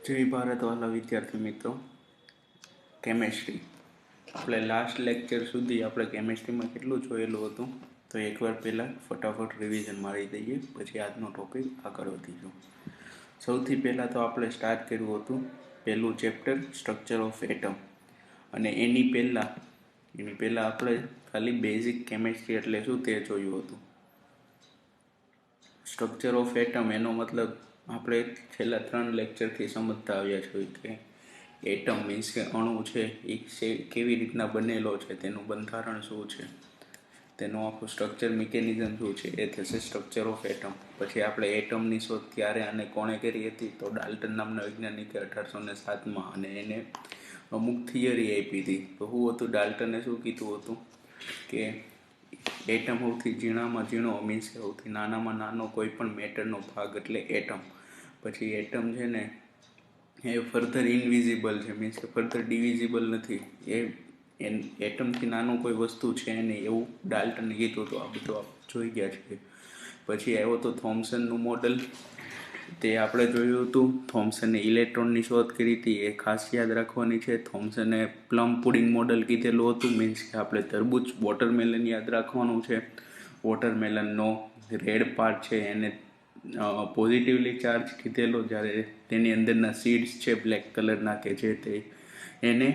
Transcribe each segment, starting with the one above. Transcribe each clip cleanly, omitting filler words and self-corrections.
જય ભારતવાલા વિદ્યાર્થી મિત્રો, કેમેસ્ટ્રી આપણે લાસ્ટ લેક્ચર સુધી આપણે કેમેસ્ટ્રીમાં કેટલું જોયેલું હતું તો એકવાર પહેલાં ફટાફટ રિવિઝન મારી દઈએ, પછી આજનો ટોપિક આગળ વધીશું. સૌથી પહેલાં તો આપણે સ્ટાર્ટ કર્યું હતું પહેલું ચેપ્ટર સ્ટ્રક્ચર ઓફ એટમ, અને એની પહેલાં આપણે ખાલી બેઝિક કેમેસ્ટ્રી એટલે શું તે જોયું હતું. સ્ટ્રક્ચર ઓફ એટમ એનો મતલબ આપણે છેલ્લા 3 લેક્ચરથી સમજતા આવ્યા છીએ કે એટમ મીન્સ કે અણુ છે એ કેવી રીતના બનેલો છે, તેનું બંધારણ શું છે, તેનું આખું સ્ટ્રક્ચર મિકેનિઝમ શું છે, એ થશે સ્ટ્રક્ચર ઓફ એટમ. પછી આપણે એટમની શોધ ક્યારે અને કોણે કરી હતી તો ડાલ્ટન નામના વૈજ્ઞાનિકે 1807માં, અને એને અમુક થિયરી આપી હતી. તો શું હતું, ડાલ્ટને શું કીધું હતું કે એટમ સૌથી ઝીણામાં ઝીણો મીન્સ કે સૌથી નાનામાં નાનો કોઈ પણ મેટરનો ભાગ એટલે એટમ. પછી એટમ છે ને એ ફર્ધર ઇનવિઝિબલ છે, મીન્સ કે ફર્ધર ડિવિઝિબલ નથી, એ એટમથી નાનું કોઈ વસ્તુ છે નહીં, એવું ડાલ્ટને કીધું હતું. આ બધું આપણે જોઈ ગયા છે. પછી આવ્યો તો થોમ્સનનું મોડલ, તે આપણે જોયું હતું. થોમ્સને ઇલેક્ટ્રોનની શોધ કરી હતી, એ ખાસ યાદ રાખવાની છે. થોમ્સને પ્લમ પુડિંગ મોડલ કીધેલું હતું, મીન્સ કે આપણે તરબૂચ વોટરમેલન યાદ રાખવાનું છે. વોટરમેલનનો રેડ પાર્ટ છે એને પોઝિટિવલી ચાર્જ કીધેલો, જ્યારે તેની અંદરના સીડ્સ છે બ્લેક કલરના કે જે તે એને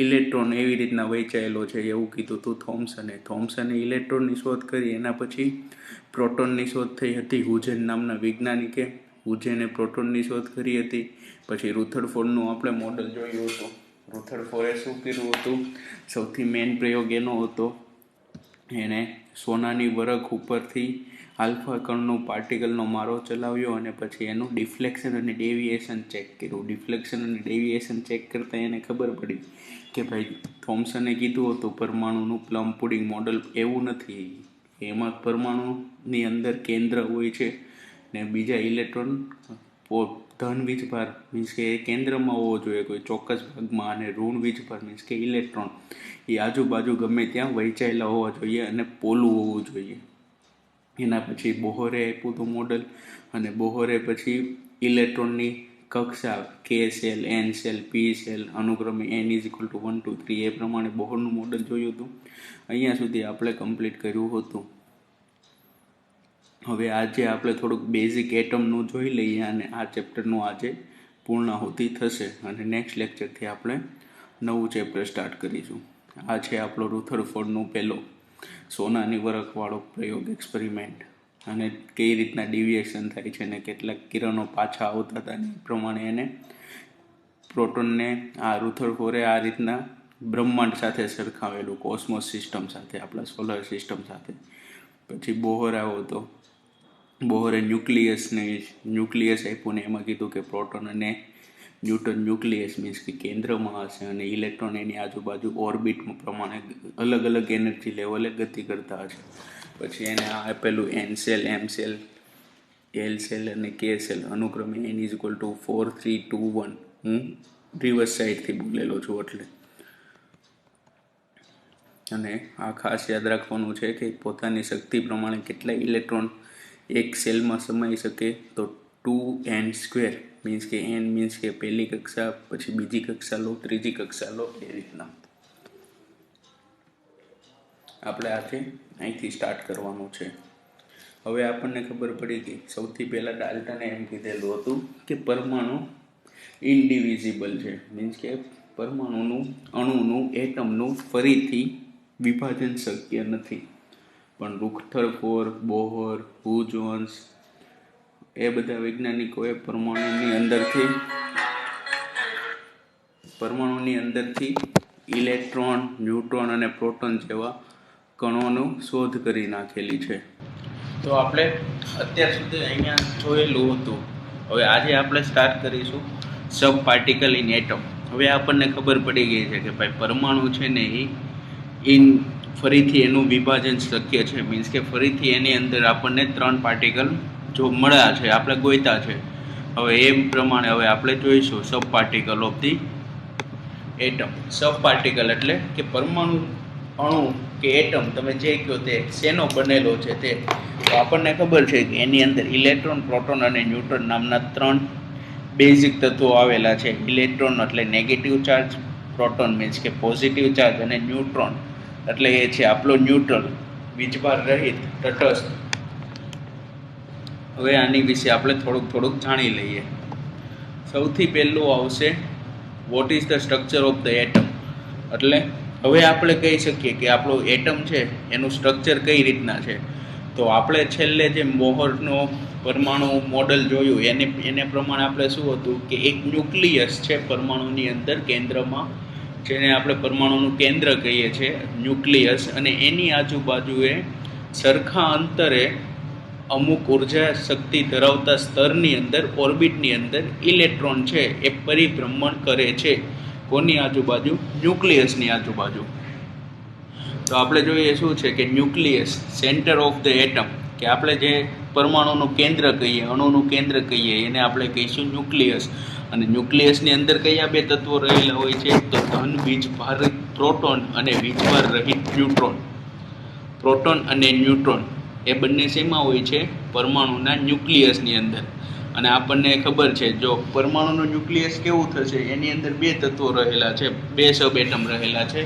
ઇલેક્ટ્રોન એવી રીતના વહેંચાયેલો છે એવું કીધું હતું થોમ્સને ઇલેક્ટ્રોનની શોધ કરી. એના પછી પ્રોટોનની શોધ થઈ હતી હુજેન નામના વૈજ્ઞાનિકે. હુજેને પ્રોટોનની શોધ કરી હતી. પછી રુથરફોર્ડનું આપણે મોડલ જોયું હતું. રુથરફોર્ડે શું કર્યું હતું, સૌથી મેઇન પ્રયોગ એનો હતો, એણે સોનાની વરખ ઉપરથી આલ્ફા કણનું પાર્ટિકલનો મારો ચલાવ્યો અને પછી એનું ડિફ્લેક્શન અને ડેવિએશન ચેક કર્યું. ડિફ્લેક્શન અને ડેવિએશન ચેક કરતાં એને ખબર પડી કે ભાઈ થોમ્સને કીધું હતું પરમાણુનું પ્લમ પુડિંગ મોડલ એવું નથી. એમાં પરમાણુની અંદર કેન્દ્ર હોય છે ને બીજા ઇલેક્ટ્રોન ધન વીજભાર મીન્સ કે એ કેન્દ્રમાં હોવો જોઈએ કોઈ ચોક્કસ ભાગમાં, અને ઋણ વીજભાર મીન્સ કે ઇલેક્ટ્રોન એ આજુબાજુ ગમે ત્યાં વહેંચાયેલા હોવા જોઈએ અને પોલું હોવું જોઈએ. એના પછી બોહરે આપ્યું હતું મોડલ, અને બોહરે પછી ઇલેક્ટ્રોનની કક્ષા કે સેલ, એન સેલ, પી સેલ અનુક્રમે n = 1 2 3 એ પ્રમાણે બોહરનું મોડલ જોયું હતું. અહીંયા સુધી આપણે કમ્પ્લીટ કર્યું હતું. હવે આજે આપણે થોડુંક બેઝિક એટમનું જોઈ લઈએ અને આ ચેપ્ટરનું આજે પૂર્ણાહુતિ થશે, અને નેક્સ્ટ લેક્ચરથી આપણે નવું ચેપ્ટર સ્ટાર્ટ કરીશું. આ છે આપણો રુથરફોર્ડનું પહેલો સોનાની વરખવાળો પ્રયોગ એક્સપેરિમેન્ટ, અને કઈ રીતના ડિવિએશન થાય છે અને કેટલાક કિરણો પાછા આવતા હતા એ પ્રમાણે એને પ્રોટોનને આ રુથરફોર્ડે આ રીતના બ્રહ્માંડ સાથે સરખાવેલું, કોસ્મોસ સિસ્ટમ સાથે, આપણા સોલર સિસ્ટમ સાથે. પછી બોહર આવ્યો હતો. બોહરે ન્યુક્લિયસ આપ્યું ને એમાં કીધું કે પ્રોટોન અને ન્યુટ્રોન ન્યુક્લિયસ મીન્સ કે કેન્દ્રમાં હશે અને ઇલેક્ટ્રોન એની આજુબાજુ ઓર્બિટ પ્રમાણે અલગ અલગ એનર્જી લેવલે ગતિ કરતા હશે. પછી એને આ આપેલું N cell, M cell, L cell અને કે સેલ અનુક્રમે n = 4 3 2 1. હું રિવર્સ સાઈડથી બોલેલો છું એટલે. અને આ ખાસ યાદ રાખવાનું છે કે પોતાની શક્તિ પ્રમાણે કેટલા ઇલેક્ટ્રોન એક સેલમાં સમાઈ શકે, તો 2n² મીન્સ કે n મીન્સ કે પહેલી કક્ષા, પછી બીજી કક્ષા લો, ત્રીજી કક્ષા લો, એ રીતના આપણે અહીંથી સ્ટાર્ટ કરવાનું છે. હવે આપણને ખબર પડી ગઈ, સૌથી પહેલાં ડાલ્ટને એમ કીધેલું હતું કે પરમાણુ ઇનડિવિઝિબલ છે, મીન્સ કે અણુનું એટમનું ફરીથી વિભાજન શક્ય નથી. પણ રુથરફોર્ડ, બોહર, હુજોન્સ એ બધા વૈજ્ઞાનિકોએ પરમાણુની અંદરથી ઇલેક્ટ્રોન, ન્યુટ્રોન અને પ્રોટોન જેવા કણોનું શોધ કરી નાખેલી છે. તો આપણે અત્યાર સુધી અહીંયા જોયેલું હતું. હવે આજે આપણે સ્ટાર્ટ કરીશું સબ પાર્ટિકલ ઇન એટમ. હવે આપણને ખબર પડી ગઈ છે કે ભાઈ પરમાણુ છે ને એ ફરીથી એનું વિભાજન શક્ય છે, મીન્સ કે ફરીથી એની અંદર આપણને 3 પાર્ટિકલ જો મળ્યા છે, આપણે ગોઈતા છે. હવે એ પ્રમાણે હવે આપણે જોઈશું sub particle of the atom. Sub particle એટલે કે પરમાણુ, અણુ કે એટમ તમે જે કહો તે શેનો બનેલો છે તે. તો આપણને ખબર છે કે એની અંદર ઇલેક્ટ્રોન, પ્રોટોન અને ન્યુટ્રોન નામના 3 બેઝિક તત્વો આવેલા છે. ઇલેક્ટ્રોન એટલે નેગેટિવ ચાર્જ, પ્રોટોન મીન્સ કે પોઝિટિવ ચાર્જ, અને ન્યુટ્રોન એટલે એ છે આપણો ન્યુટ્રલ, વીજભાર રહિત, તટસ્થ. હવે આની વિશે આપણે થોડુંક જાણી લઈએ. સૌથી પહેલું આવશે what is the structure of the atom. એટલે હવે આપણે કહી શકીએ કે આપણું એટમ છે એનું સ્ટ્રક્ચર કઈ રીતના છે. તો આપણે છેલ્લે જે મોહરનો પરમાણુ મોડલ જોયું એને પ્રમાણે આપણે શું હતું કે એક ન્યુક્લિયસ છે પરમાણુની અંદર કેન્દ્રમાં, જેને આપણે પરમાણુનું કેન્દ્ર કહીએ છીએ ન્યુક્લિયસ, અને એની આજુબાજુએ સરખા અંતરે અમુક ઉર્જા શક્તિ ધરાવતા સ્તરની અંદર, ઓર્બિટની અંદર ઇલેક્ટ્રોન છે એ પરિભ્રમણ કરે છે. કોની આજુબાજુ? ન્યુક્લિયસની આજુબાજુ. તો આપણે જોઈએ શું છે કે nucleus, centre of the atom, કે આપણે જે પરમાણુનું કેન્દ્ર કહીએ, અણુનું કેન્દ્ર કહીએ, એને આપણે કહીશું ન્યુક્લિયસ. અને ન્યુક્લિયસની અંદર કયા બે તત્વો રહેલા હોય છે? તો ધન વીજભાર પ્રોટોન અને વીજભાર રહિત ન્યુટ્રોન. પ્રોટોન અને ન્યુટ્રોન એ બંને શેમાં હોય છે? પરમાણુના ન્યુક્લિયસની અંદર. અને આપણને ખબર છે જો પરમાણુનું ન્યુક્લિયસ કેવું થશે, એની અંદર બે તત્વો રહેલા છે, બે સબ એટમ રહેલા છે,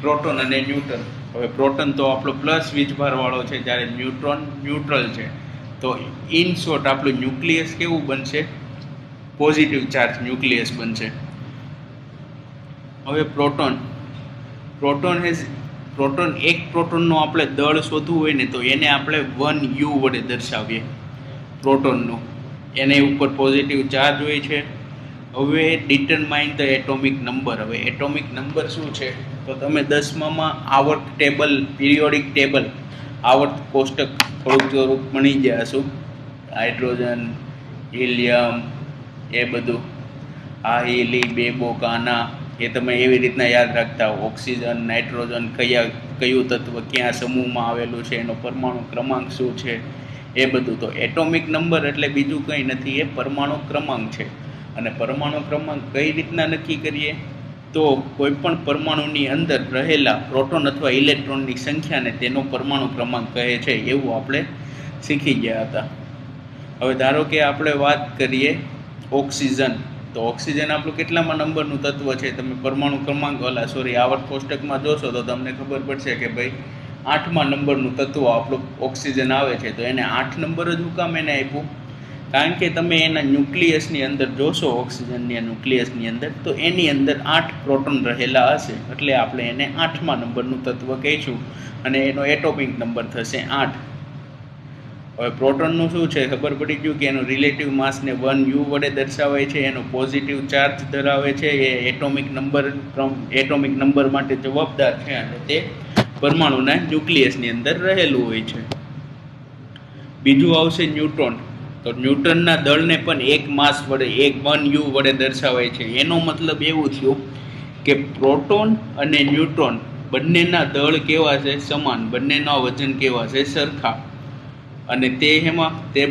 પ્રોટોન અને ન્યુટ્રન. હવે પ્રોટોન તો આપણો પ્લસ વીજભાર વાળો છે, જ્યારે ન્યુટ્રોન ન્યુટ્રલ છે. તો ઇન શોર્ટ આપણું ન્યુક્લિયસ કેવું બનશે? પોઝિટિવ ચાર્જ ન્યુક્લિયસ બનશે. હવે પ્રોટોન એક પ્રોટોનનું આપણે દળ શોધવું હોય ને તો એને આપણે 1U વડે દર્શાવીએ પ્રોટોનનું. એને ઉપર પોઝિટિવ ચાર્જ હોય છે. હવે ડિટરમાઇન ધ એટોમિક નંબર. હવે એટોમિક નંબર શું છે? તો તમે 10માં આવર્ત ટેબલ, પિરિયોડિક ટેબલ, આવર્ત કોષ્ટક થોડુંક ભણી ગયા છો. હાઇડ્રોજન, હિલિયમ, એ બધું, આ હિલી, બેબો, કાના, એ તમે એવી રીતના યાદ રાખતા હો. ઓક્સિજન, નાઇટ્રોજન કયું તત્વ ક્યાં સમૂહમાં આવેલું છે, એનો પરમાણુ ક્રમાંક શું છે, એ બધું. તો એટોમિક નંબર એટલે બીજું કંઈ નથી, એ પરમાણુ ક્રમાંક છે. અને પરમાણુ ક્રમાંક કઈ રીતના નક્કી કરીએ? તો કોઈ પણ પરમાણુની અંદર રહેલા પ્રોટોન અથવા ઇલેક્ટ્રોનની સંખ્યાને તેનો પરમાણુ ક્રમાંક કહે છે, એવું આપણે શીખી ગયા હતા. હવે ધારો કે આપણે વાત કરીએ ઓક્સિજન. તો ઓક્સિજન આપણું કેટલામાં નંબરનું તત્વ છે? તમે પરમાણુ ક્રમાંક આવર્ત કોષ્ટકમાં જોશો તો તમને ખબર પડશે કે ભાઈ 8મા નંબરનું તત્વ આપણું ઓક્સિજન આવે છે. તો એને 8 નંબર જ હું કામ એને આપ્યું? કારણ કે તમે એના ન્યુક્લિયસની અંદર જોશો, ઓક્સિજનની ન્યુક્લિયસની અંદર, તો એની અંદર 8 પ્રોટોન રહેલા હશે, એટલે આપણે એને 8મા નંબરનું તત્વ કહીશું, અને એનો એટોમિક નંબર થશે 8. હવે પ્રોટોનનું શું છે? ખબર પડી ગયું કે એનું રિલેટિવ માસને 1U વડે દર્શાવાય છે, એનો પોઝિટિવ ચાર્જ ધરાવે છે, એ એટોમિક નંબર માટે જવાબદાર છે, અને તે પરમાણુના ન્યુક્લિયસની અંદર રહેલું હોય છે. બીજું આવશે ન્યુટ્રોન. તો ન્યુટ્રોનના દળને પણ 1 માસ વડે, 1U વડે દર્શાવાય છે. એનો મતલબ એવું થયું કે પ્રોટોન અને ન્યુટ્રોન બંનેના દળ કેવા છે? સમાન. બંનેના વજન કેવા છે? સરખા. અને તે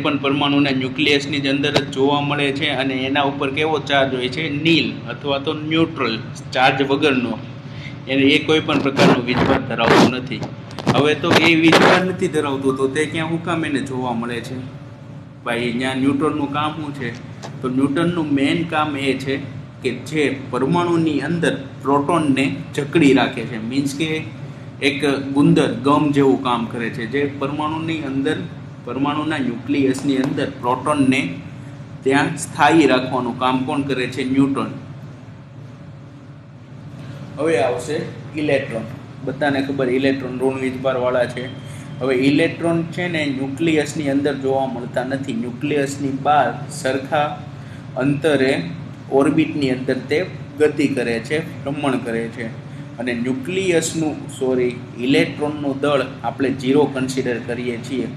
પણ પરમાણુના ન્યુક્લિયસની જ અંદર જ જોવા મળે છે. અને એના ઉપર કેવો ચાર્જ હોય છે? નીલ અથવા તો ન્યુટ્રલ ચાર્જ વગરનો. એ કોઈ પણ પ્રકારનો વીજભાર ધરાવતું નથી. હવે તો એ વીજભાર નથી ધરાવતું, તો તે ક્યાં હું કામ એને જોવા મળે છે? ભાઈ અહીંયા ન્યુટ્રનનું કામ શું છે? તો ન્યુટ્રનનું મેઇન કામ એ છે કે જે પરમાણુની અંદર પ્રોટોનને જકડી રાખે છે, મીન્સ કે એક ગુંદર, ગમ જેવું કામ કરે છે, જે પરમાણુની અંદર, પરમાણુના ન્યુક્લિયસની અંદર પ્રોટોનને ત્યાં સ્થાયી રાખવાનું કામ કોણ કરે છે? ન્યુટ્રોન. હવે આવશે ઇલેક્ટ્રોન. બધાને ખબર ઇલેક્ટ્રોન ઋણ વીજભારવાળા છે. હવે ઇલેક્ટ્રોન છે ને ન્યુક્લિયસની અંદર જોવા મળતા નથી. ન્યુક્લિયસની બહાર સરખા અંતરે ઓર્બિટની અંદર તે ગતિ કરે છે, ભ્રમણ કરે છે. અને ઇલેક્ટ્રોનનું દળ આપણે 0 કન્સિડર કરીએ છીએ.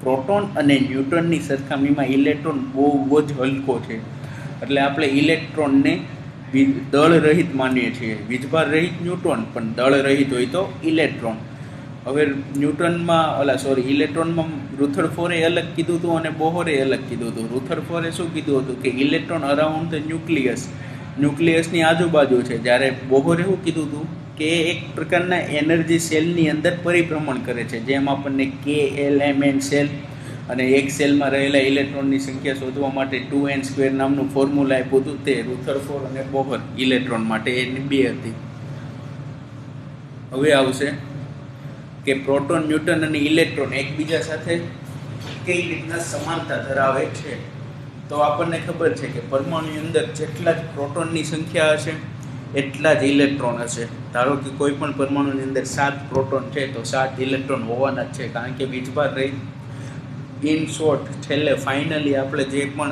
પ્રોટોન અને ન્યુટ્રોનની સરખામણીમાં ઇલેક્ટ્રોન બહુ જ હલકો છે, એટલે આપણે ઇલેક્ટ્રોનને દળ રહિત માનીએ છીએ. વીજભાર રહિત ન્યુટ્રોન, પણ દળ રહિત હોય તો ઇલેક્ટ્રોન. હવે ઇલેક્ટ્રોનમાં રુથરફોર્ડે અલગ કીધું હતું અને બોહરે અલગ કીધું હતું. રુથરફોર્ડે શું કીધું હતું કે ઇલેક્ટ્રોન અરાઉન્ડ ધ ન્યુક્લિયસની આજુબાજુ છે, જ્યારે બોહરે શું કીધું હતું કે એક પ્રકારના એનર્જી સેલની અંદર પરિભ્રમણ કરે છે, જેમ આપણને KLMN સેલ અને એક સેલમાં રહેલા ઇલેક્ટ્રોનની સંખ્યા શોધવા માટે 2n² નામનું ફોર્મ્યુલા આપ્યું હતું, તે રુથરફોર્ડ અને બોહર ઇલેક્ટ્રોન માટે એની 2 હતી. હવે આવશે કે પ્રોટોન, ન્યુટ્રોન અને ઇલેક્ટ્રોન એકબીજા સાથે કઈ રીતના સમાનતા ધરાવે છે. તો આપણને ખબર છે કે પરમાણુની અંદર જેટલા જ પ્રોટોનની સંખ્યા હશે એટલા જ ઇલેક્ટ્રોન હશે. ધારો કે કોઈ પણ પરમાણુની અંદર 7 પ્રોટોન છે તો 7 ઇલેક્ટ્રોન હોવાના જ છે, કારણ કે વીજભાર રહી. ઇન શોર્ટ, છેલ્લે ફાઇનલી આપણે જે પણ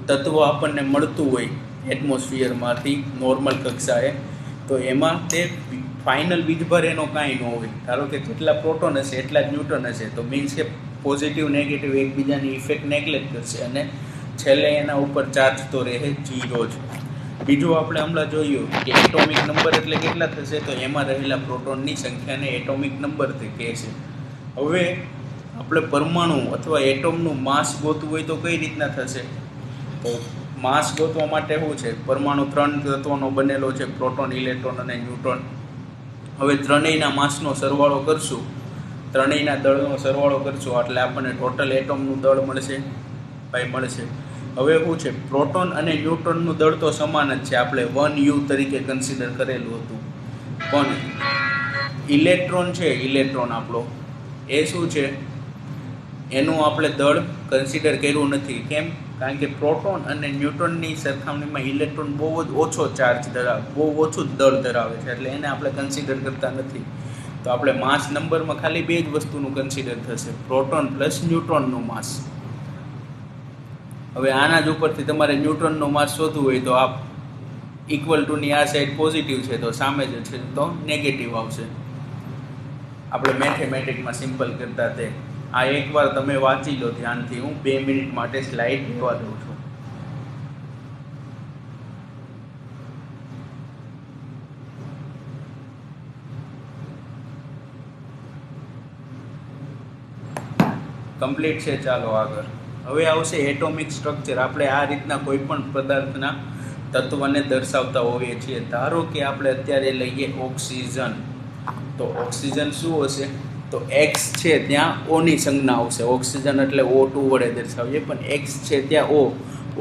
તત્વ આપણને મળતું હોય એટમોસ્ફિયરમાંથી નોર્મલ કક્ષાએ, તો એમાં તે ફાઇનલ વીજભાર એનો કાંઈ ન હોય. ધારો કે જેટલા પ્રોટોન હશે એટલા જ ન્યુટ્રોન હશે, તો મીન્સ કે પોઝિટિવ નેગેટિવ એકબીજાની ઇફેક્ટ નેગ્લેક્ટ કરશે અને છેલ્લે એના ઉપર ચાર્જ તો રહે 0 જ. બીજું આપણે હમણાં જોયું કે એટોમિક નંબર એટલે કેટલા થશે, તો એમાં રહેલા પ્રોટોનની સંખ્યાને એટોમિક નંબર કહે છે. હવે આપણે પરમાણુ અથવા એટમનું માસ ગોતવું હોય તો કઈ રીતના થશે? તો માસ ગોતવા માટે શું છે, પરમાણુ 3 તત્વોનો બનેલો છે, પ્રોટોન, ઇલેક્ટ્રોન અને ન્યુટ્રોન. હવે ત્રણેયના માસનો સરવાળો કરશું, ત્રણેયના દળનો સરવાળો કરશું એટલે આપણને ટોટલ એટમનું દળ મળશે. હવે શું છે, પ્રોટોન અને ન્યુટ્રોનનું દળ તો સમાન જ છે, આપણે 1U તરીકે કન્સિડર કરેલું હતું. પણ ઇલેક્ટ્રોન છે, ઇલેક્ટ્રોન આપણો એ શું છે, એનું આપણે દળ કન્સિડર કર્યું નથી. કેમ? કારણ કે પ્રોટોન અને ન્યુટ્રોનની સરખામણીમાં ઇલેક્ટ્રોન બહુ જ ઓછો ચાર્જ ધરાવે, બહુ ઓછું દળ ધરાવે છે, એટલે એને આપણે કન્સિડર કરતા નથી. તો આપણે માસ નંબરમાં ખાલી 2 જ વસ્તુનું કન્સિડર થશે, પ્રોટોન પ્લસ ન્યુટ્રોનનું માસ. હવે આના જ ઉપરથી તમારે ન્યુટ્રોનનો માસ શોધવું હોય તો આ ઇક્વલ ટુની આ સાઈડ પોઝિટિવ છે તો સામે જ છે તો નેગેટિવ આવશે. આપણે મેથેમેટિકમાં સિમ્પલ કરતા તે આ એકવાર તમે વાંચી લો ધ્યાનથી. હું 2 મિનિટ માટે સ્લાઇડ લેવા દઉં છું. કમ્પ્લીટ છે, ચાલો આગળ. હવે આવશે એટોમિક સ્ટ્રક્ચર. આપણે આ રીતના કોઈ પણ પદાર્થના તત્વને દર્શાવતા હોઈએ છીએ. ધારો કે આપણે અત્યારે લઈએ ઓક્સિજન, તો ઓક્સિજન શું હશે, તો એક્સ છે ત્યાં ઓની સંજ્ઞા આવશે. ઓક્સિજન એટલે O2 વડે દર્શાવીએ, પણ એક્સ છે ત્યાં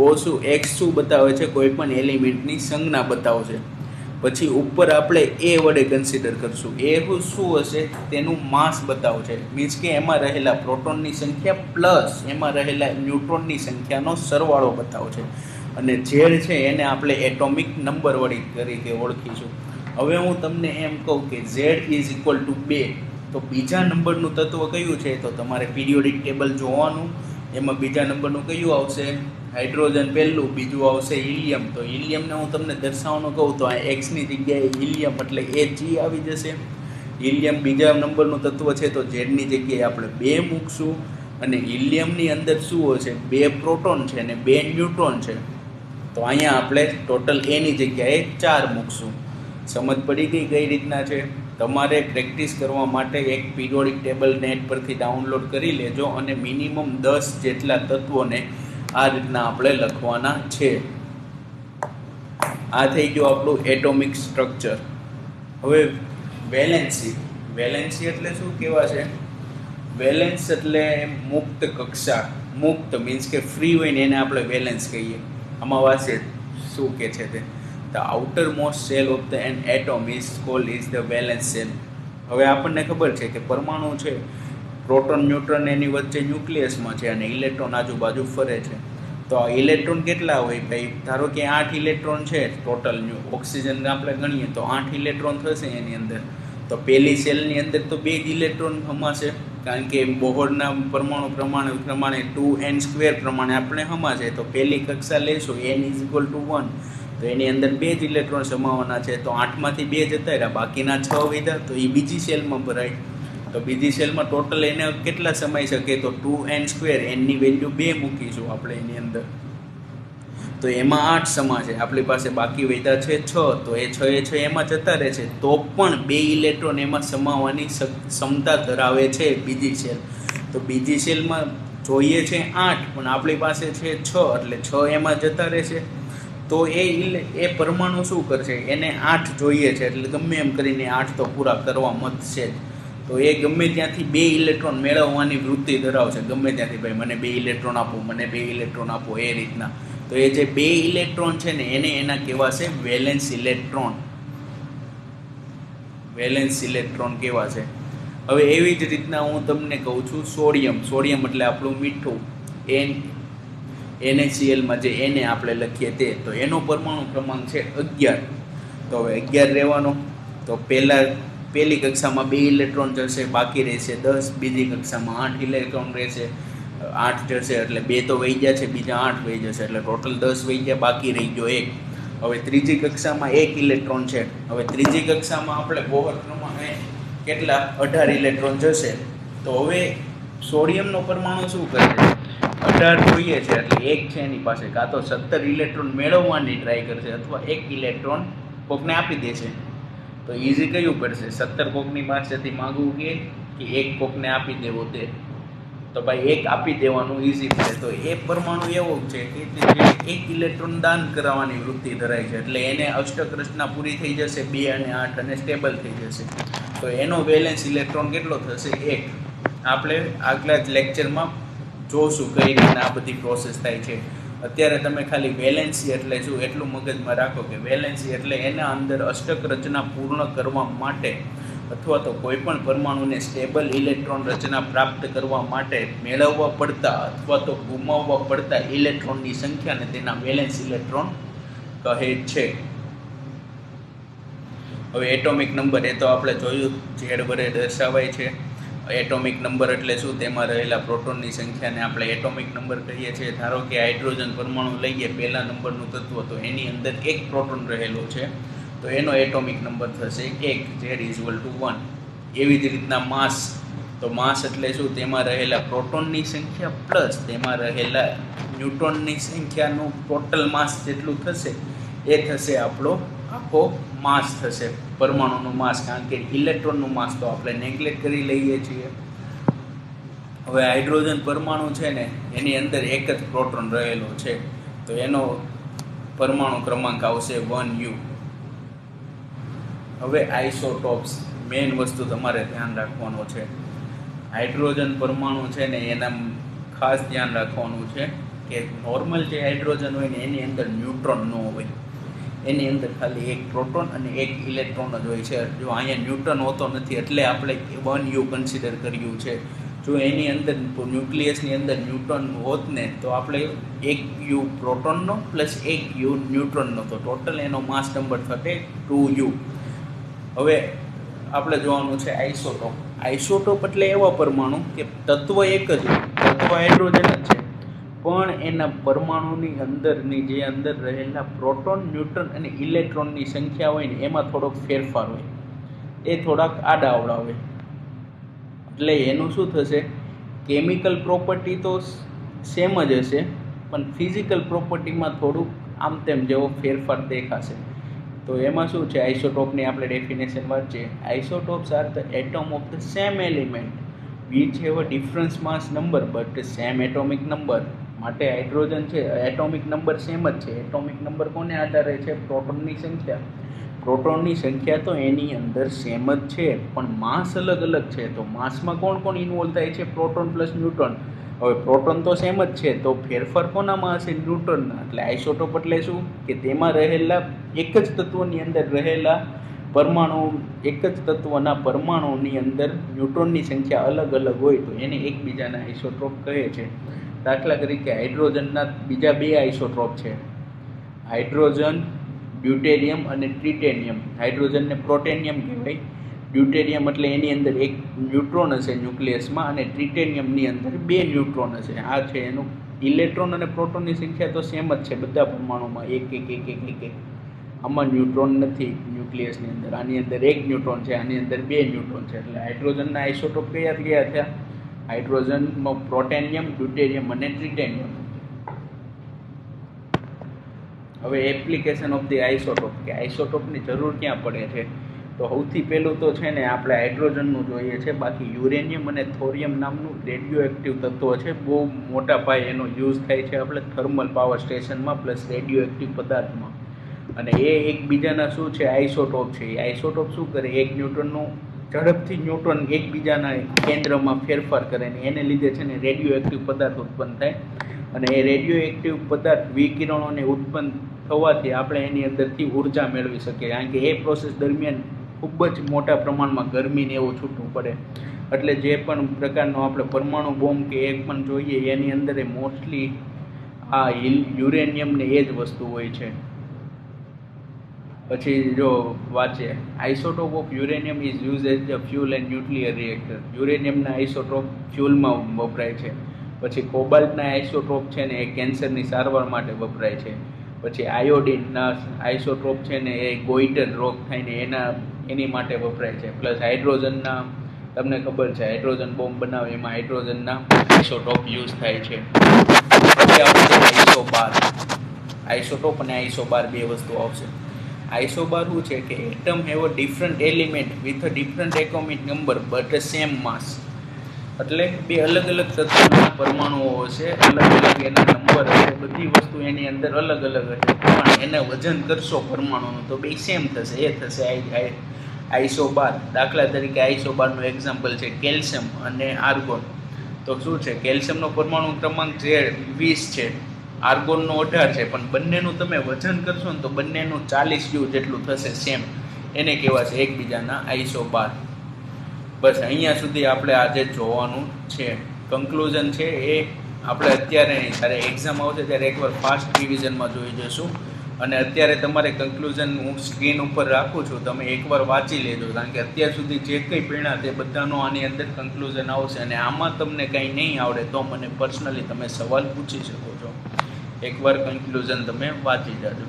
ઓ શું, એક્સ શું બતાવે છે, કોઈ પણ એલિમેન્ટની સંજ્ઞા બતાવશે. પછી ઉપર આપણે એ વડે કન્સિડર કરશું. એ શું હશે, તેનું માસ બતાવશે. મીન્સ કે એમાં રહેલા પ્રોટોનની સંખ્યા પ્લસ એમાં રહેલા ન્યુટ્રોનની સંખ્યાનો સરવાળો બતાવશે. અને ઝેડ છે એને આપણે એટોમિક નંબર વળી તરીકે ઓળખીશું. હવે હું તમને એમ કહું કે Z ઇઝ ઇક્વલ ટુ 2, તો બીજા નંબરનું તત્વ કયું છે, તો તમારે પીરિયોડિક ટેબલ જોવાનું. એમાં બીજા નંબરનું કયું આવશે, હાઇડ્રોજન પહેલું, બીજું આવશે હિલિયમ. તો હિલિયમને હું તમને દર્શાવવાનું કહું તો આ એક્સની જગ્યાએ હિલિયમ એટલે Hg આવી જશે. હિલિયમ બીજા નંબરનું તત્વ છે તો ઝેડની જગ્યાએ આપણે 2 મૂકશું. અને હિલિયમની અંદર શું હશે, 2 પ્રોટોન છે અને 2 ન્યુટ્રોન છે, તો અહીંયા આપણે ટોટલ એની જગ્યાએ 4 મૂકશું. સમજ પડી ગઈ કઈ રીતના છે? તમારે પ્રેક્ટિસ કરવા માટે એક પીરિયોડિક ટેબલ નેટ પરથી ડાઉનલોડ કરી લેજો અને મિનિમમ 10 જેટલા તત્વોને આ રીતના આપણે લખવાના છે. આ થઈ ગયું આપણું એટોમિક સ્ટ્રક્ચર. હવે વેલેન્સી. વેલેન્સી એટલે શું કહેવા છે? વેલેન્સ એટલે મુક્ત કક્ષા. મુક્ત મીન્સ કે ફ્રી હોય ને એને આપણે વેલેન્સ કહીએ. આમાં વાંચે શું કહે છે તે, the outermost shell of an atom is called is the valence shell. હવે આપણને ખબર છે કે પરમાણુ છે, પ્રોટોન, ન્યુટ્રોન એની વચ્ચે ન્યુક્લિયસમાં છે અને ઇલેક્ટ્રોન આજુબાજુ ફરે છે. તો આ ઇલેક્ટ્રોન કેટલા હોય ભાઈ? ધારો કે 8 ઇલેક્ટ્રોન છે ટોટલ. ઓક્સિજન આપણે ગણીએ તો 8 ઇલેક્ટ્રોન થશે એની અંદર. તો પહેલી સેલની અંદર તો 2 જ ઇલેક્ટ્રોન હમાશે, કારણ કે બોહરના પરમાણુ પ્રમાણે 2n² પ્રમાણે આપણે હમાશે. તો પહેલી કક્ષા લેશું n ઇઝ ઇક્વલ ટુ 1, તો એની અંદર 2 જ ઇલેક્ટ્રોન સમાવવાના છે. તો 8માંથી 2 જતા રહ્યા, બાકીના 6 વધ્યા, તો એ બીજી સેલમાં ભરાય. તો બીજી સેલમાં ટોટલ એને કેટલા સમાઈ શકે, તો 2n². એનની વેલ્યુ 2 મૂકીશું આપણે એની અંદર, તો એમાં 8 સમાશે. આપણી પાસે બાકી વધ્યા છે 6, તો એ 6 એમાં જતા રહે છે. તો પણ 2 ઇલેક્ટ્રોન એમાં સમાવવાની ક્ષમતા ધરાવે છે બીજી સેલ. તો બીજી સેલમાં જોઈએ છે 8, પણ આપણી પાસે છે 6, એટલે 6 એમાં જતા રહેશે. તો એ પરમાણુ શું કરશે, એને 8 જોઈએ છે, એટલે ગમે એમ કરીને 8 તો પૂરા કરવા મતશે જ. તો એ ગમે ત્યાંથી 2 ઇલેક્ટ્રોન મેળવવાની વૃત્તિ ધરાવશે, ગમે ત્યાંથી ભાઈ મને 2 ઇલેક્ટ્રોન આપો, મને 2 ઇલેક્ટ્રોન આપો, એ રીતના. તો એ જે 2 ઇલેક્ટ્રોન છે ને એને એના કહેવાશે વેલેન્સ ઇલેક્ટ્રોન, વેલેન્સ ઇલેક્ટ્રોન કહેવાશે. હવે એવી જ રીતના હું તમને કહું છું સોડિયમ. સોડિયમ એટલે આપણું મીઠું, NaCl જે એને આપણે લખીએ તે. તો એનો પરમાણુ ક્રમાંક છે 11. તો હવે 11 રહેવાનો. તો પહેલી કક્ષામાં 2 ઇલેક્ટ્રોન જશે, બાકી રહેશે 10. બીજી કક્ષામાં 8 ઇલેક્ટ્રોન રહેશે, 8 જશે એટલે 2 તો વહી ગયા છે, બીજા 8 વહી જશે એટલે ટોટલ 10 વહી ગયા, બાકી રહી ગયો 1. હવે ત્રીજી કક્ષામાં 1 ઇલેક્ટ્રોન છે. હવે ત્રીજી કક્ષામાં આપણે બોહર પ્રમાણે કેટલા 18 ઇલેક્ટ્રોન જશે. તો હવે સોડિયમનો પરમાણુ શું કરે છે, 18 જોઈએ છે એટલે 1 છે એની પાસે, કાં તો 17 ઇલેક્ટ્રોન મેળવવાની ટ્રાય કરશે અથવા 1 ઇલેક્ટ્રોન કોકને આપી દેશે. તો ઇઝી કયું પડશે, 17 કોકની પાસેથી માગવું કે 1 કોકને આપી દેવો તે? તો ભાઈ 1 આપી દેવાનું ઇઝી પડે. તો એ પરમાણુ એવો છે કે જે 1 ઇલેક્ટ્રોન દાન કરાવવાની વૃત્તિ ધરાય છે, એટલે એને અષ્ટક રચના પૂરી થઈ જશે, 2 અને 8 અને સ્ટેબલ થઈ જશે. તો એનો વેલેન્સ ઇલેક્ટ્રોન કેટલો થશે, 1. આપણે આગલા જ લેક્ચરમાં જોશું કઈ રીતના આ બધી પ્રોસેસ થાય છે. અત્યારે તમે ખાલી વેલેન્સી એટલે શું એટલું મગજમાં રાખો કે વેલેન્સી એટલે એના અંદર અષ્ટક રચના પૂર્ણ કરવા માટે અથવા તો કોઈ પણ પરમાણુને સ્ટેબલ ઇલેક્ટ્રોન રચના પ્રાપ્ત કરવા માટે મેળવવા પડતા અથવા તો ગુમાવવા પડતા ઇલેક્ટ્રોનની સંખ્યાને તેના વેલેન્સ ઇલેક્ટ્રોન કહે છે. હવે એટોમિક નંબર એ તો આપણે જોયું, ઝેડ વડે દર્શાવાય છે. એટોમિક નંબર એટલે શું, તેમાં રહેલા પ્રોટોનની સંખ્યાને આપણે એટોમિક નંબર કહીએ છીએ. ધારો કે હાઇડ્રોજન પરમાણુ લઈએ, પહેલા નંબરનું તત્વ, તો એની અંદર 1 પ્રોટોન રહેલો છે, તો એનો એટોમિક નંબર થશે 1, Z=1. એવી જ રીતના માસ, તો માસ એટલે શું, તેમાં રહેલા પ્રોટોનની સંખ્યા પ્લસ તેમાં રહેલા ન્યુટ્રોનની સંખ્યાનું ટોટલ માસ જેટલું થશે એ થશે આપણો આખો માસ થશે, પરમાણુનું માસ. કારણ કે ઇલેક્ટ્રોનનું માસ તો આપણે નેગ્લેક્ટ કરી લઈએ છીએ. હવે હાઇડ્રોજન પરમાણુ છે ને એની અંદર 1 જ પ્રોટોન રહેલો છે, તો એનો પરમાણુ ક્રમાંક આવશે 1U. હવે આઇસોટોપ્સ, મેઇન વસ્તુ તમારે ધ્યાન રાખવાનો છે. હાઇડ્રોજન પરમાણુ છે ને એના ખાસ ધ્યાન રાખવાનું છે કે નોર્મલ જે હાઇડ્રોજન હોય ને એની અંદર ન્યુટ્રોન ન હોય, એની અંદર ખાલી 1 પ્રોટોન અને 1 ઇલેક્ટ્રોન જ હોય છે. જો અહીંયા ન્યુટ્રોન હોતો નથી એટલે આપણે 1U કન્સિડર કર્યું છે. જો એની અંદર ન્યુક્લિયસની અંદર ન્યુટ્રોન હોત ને તો આપણે 1U પ્રોટોનનો પ્લસ 1U ન્યુટ્રોનનો, તો ટોટલ એનો માસ નંબર થશે 2U. હવે આપણે જોવાનું છે આઇસોટોપ. આઇસોટોપ એટલે એવા પરમાણુ કે તત્વ એક જ, તત્વ હાઇડ્રોજન જ છે, પણ એના પરમાણુની અંદરની જે અંદર રહેલા પ્રોટોન, ન્યુટ્રોન અને ઇલેક્ટ્રોનની સંખ્યા હોય ને એમાં થોડોક ફેરફાર હોય, એ થોડાક આડાઅવળા હોય. એટલે એનું શું થશે, કેમિકલ પ્રોપર્ટી તો સેમ જ હશે પણ ફિઝિકલ પ્રોપર્ટીમાં થોડુંક આમ તેમ જેવો ફેરફાર દેખાશે. તો એમાં શું છે, આઇસોટોપની આપણે ડેફિનેશન વાંચીએ. Isotopes are the atom of the same element which have a difference mass number but same atomic number. માટે હાઇડ્રોજન છે એટોમિક નંબર સેમ જ છે. એટોમિક નંબર કોને આધારે છે, પ્રોટોનની સંખ્યા. પ્રોટોનની સંખ્યા તો એની અંદર સેમ જ છે પણ માસ અલગ અલગ છે. તો માસમાં કોણ કોણ ઇન્વોલ્વ થાય છે, પ્રોટોન પ્લસ ન્યુટ્રોન. હવે પ્રોટોન તો સેમ જ છે તો ફેરફાર કોનામાં હશે, ન્યુટ્રોનના. એટલે આઇસોટોપ એટલે શું કે તેમાં રહેલા એક જ તત્વની અંદર રહેલા પરમાણુ, એક જ તત્વના પરમાણુની અંદર ન્યુટ્રોનની સંખ્યા અલગ અલગ હોય તો એને એકબીજાના આઇસોટોપ કહે છે. દાખલા તરીકે હાઇડ્રોજનના બીજા 2 આઇસોટોપ છે, હાઇડ્રોજન, ડ્યુટેરિયમ અને ટ્રિટેનિયમ. હાઇડ્રોજનને પ્રોટેનિયમ કહેવાય, ડ્યુટેરિયમ એટલે એની અંદર 1 ન્યુટ્રોન હશે ન્યુક્લિયસમાં અને ટ્રિટેનિયમની અંદર 2 ન્યુટ્રોન હશે. આ છે એનું ઇલેક્ટ્રોન અને પ્રોટોનની સંખ્યા તો સેમ જ છે બધા પરમાણુમાં, 1 1 1 1 1 1. આમાં ન્યુટ્રોન નથી ન્યુક્લિયસની અંદર, આની અંદર 1 ન્યુટ્રોન છે, આની અંદર 2 ન્યુટ્રોન છે. એટલે હાઇડ્રોજનના આઇસોટોપ કયા થયા, હાઇડ્રોજનમાં પ્રોટેનિયમ, ડ્યુટેરિયમ અને ટ્રિટેનિયમ. હવે એપ્લિકેશન ઓફ ધી આઇસોટોપ, કે આઇસોટોપની જરૂર ક્યાં પડે છે. તો સૌથી પહેલું તો છે ને આપણે હાઇડ્રોજનનું જોઈએ છે. બાકી યુરેનિયમ અને થોરિયમ નામનું રેડિયો એક્ટિવ તત્વ છે, બહુ મોટા પાયે એનો યુઝ થાય છે આપણે થર્મલ પાવર સ્ટેશનમાં પ્લસ રેડિયો એક્ટિવ પદાર્થમાં. અને એ એકબીજાના શું છે, આઇસોટોપ છે. એ આઇસોટોપ શું કરે, 1 ન્યુટ્રોનનું ઝડપથી ન્યુટ્રોન એકબીજાના કેન્દ્રમાં ફેરફાર કરે ને એને લીધે છે ને રેડિયો એક્ટિવ પદાર્થ ઉત્પન્ન થાય અને એ રેડિયો એક્ટિવ પદાર્થ વિકિરણોને ઉત્પન્ન થવાથી આપણે એની અંદરથી ઉર્જા મેળવી શકીએ, કારણ કે એ પ્રોસેસ દરમિયાન ખૂબ જ મોટા પ્રમાણમાં ગરમીને એવું છૂટવું પડે. એટલે જે પણ પ્રકારનો આપણે પરમાણુ બોમ્બ કે એક પણ જોઈએ એની અંદર એ મોસ્ટલી આ યુરેનિયમને એ જ વસ્તુ હોય છે. પછી જો વાંચે, isotope of uranium is use as the fuel and nuclear reactor. યુરેનિયમના આઇસોટોપ ફ્યુલમાં વપરાય છે. પછી કોબાલ્ટના આઇસોટોપ છે ને એ કેન્સરની સારવાર માટે વપરાય છે. પછી આયોડિનના આઇસોટોપ છે ને એ ગોઈટર રોગ થાય ને એની માટે વપરાય છે. પ્લસ હાઇડ્રોજનના, તમને ખબર છે હાઇડ્રોજન બોમ્બ બનાવે એમાં હાઇડ્રોજનના આઇસોટોપ યુઝ થાય છે. પછી આવશે આઇસોબાર. આઇસોટોપ અને આઇસોબાર બે વસ્તુ આવશે. આઇસોબાર શું છે કે atom have a different element with a different atomic number but a same mass. એટલે બે અલગ અલગ તત્વોના પરમાણુઓ હશે, અલગ અલગ એના નંબર હશે, બધી વસ્તુ એની અંદર અલગ અલગ હશે, પણ એને વજન કરશો પરમાણુનું તો બે સેમ થશે. એ થશે આઇસોબાર. દાખલા તરીકે આઇસોબારનું એક્ઝામ્પલ છે કેલ્શિયમ અને આર્ગોન. તો શું છે, કેલ્શિયમનો પરમાણુ ક્રમાંક જે 20 છે, આર્ગોનનો 18 છે, પણ બંનેનું તમે વજન કરશો ને તો બંનેનું 40 U જેટલું થશે સેમ. એને કહેવાશે એકબીજાના આઇસોબાર. બસ અહીંયા સુધી આપણે આજે જોવાનું છે. કન્ક્લુઝન છે એ આપણે અત્યારે નહીં, જ્યારે એક્ઝામ આવશે ત્યારે એકવાર ફાસ્ટ રિવિઝનમાં જોઈ જશું. અને અત્યારે તમારે કન્ક્લુઝન હું સ્ક્રીન ઉપર રાખું છું, તમે એકવાર વાંચી લેજો, કારણ કે અત્યાર સુધી જે કંઈ ભણ્યા તે બધાનો આની અંદર કન્ક્લુઝન આવશે. અને આમાં તમને કંઈ નહીં આવડે તો મને પર્સનલી તમે સવાલ પૂછી શકો છો. એકવાર કન્ક્લુઝન તમે વાંચી જાજો.